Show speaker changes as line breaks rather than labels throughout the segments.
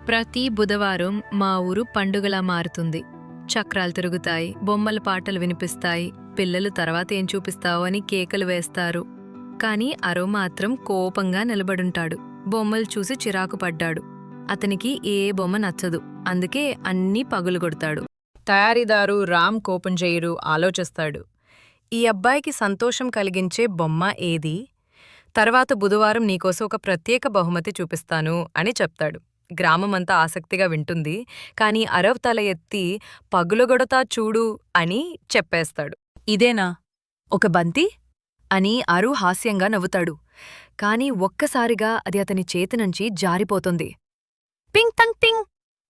ప్రతి బుధవారం మా ఊరు పండుగలా మారుతుంది. చక్రాలు తిరుగుతాయి, బొమ్మల పాటలు వినిపిస్తాయి, పిల్లలు తర్వాత ఏం చూపిస్తావు అని కేకలు వేస్తారు. కాని అరో మాత్రం కోపంగా నిలబడుంటాడు. బొమ్మలు చూసి చిరాకు పడ్డాడు. అతనికి ఏ బొమ్మ నచ్చదు, అందుకే అన్నీ పగులుగొడతాడు.
తయారీదారు రామ్ కోపం చేయరు, ఆలోచిస్తాడు. ఈ అబ్బాయికి సంతోషం కలిగించే బొమ్మ ఏది? తర్వాత బుధవారం నీకోసం ఒక ప్రత్యేక బహుమతి చూపిస్తాను అని చెప్తాడు. గ్రామమంతా ఆసక్తిగా వింటుంది. కాని అరవ్ తల ఎత్తి పగులగొడతా చూడు అని చెప్పేస్తాడు.
ఇదేనా ఒక బంతి అని అరు హాస్యంగా నవ్వుతాడు. కాని ఒక్కసారిగా అది అతని చేతినుంచి జారిపోతుంది. పింగ్ టంగ్ టింగ్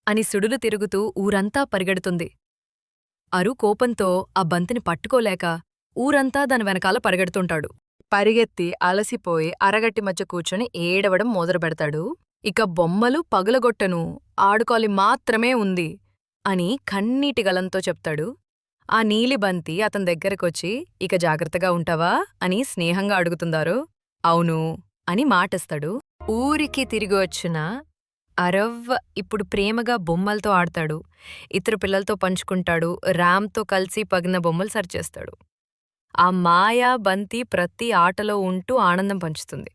అని సుడులు తిరుగుతూ ఊరంతా పరిగెడుతుంది. అరు కోపంతో ఆ బంతిని పట్టుకోలేక ఊరంతా దాని వెనకాల పరిగెడుతుంటాడు.
పరిగెత్తి అలసిపోయి అరగట్టి మధ్య కూర్చొని ఏడవడం మొదలుపెడతాడు.
ఇక బొమ్మలు పగులగొట్టను, ఆడుకోలి మాత్రమే ఉంది అని కన్నీటి గలంతో చెప్తాడు. ఆ నీలి బంతి అతని దగ్గరకొచ్చి ఇక జాగ్రత్తగా ఉంటావా అని స్నేహంగా అడుగుతుందారు. అవును అని మాటిస్తాడు. ఊరికి తిరిగి వచ్చిన అరవ్ ఇప్పుడు ప్రేమగా బొమ్మలతో ఆడతాడు. ఇతర పిల్లలతో పంచుకుంటాడు. రామ్తో కలిసి పగిన బొమ్మలు సరిచేస్తాడు. ఆ మాయా బంతి ప్రతి ఆటలో ఉంటూ ఆనందం పంచుతుంది.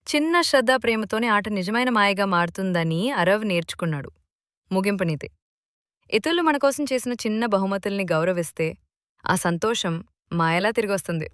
చిన్న శ్రద్ధ ప్రేమతోనే ఆట నిజమైన మాయగా మారుతుందని అరవ్ నేర్చుకున్నాడు. ముగింపు నీతి: ఇతరులు మనకోసం చేసిన చిన్న బహుమతుల్ని గౌరవిస్తే ఆ సంతోషం మాయలా తిరిగొస్తుంది.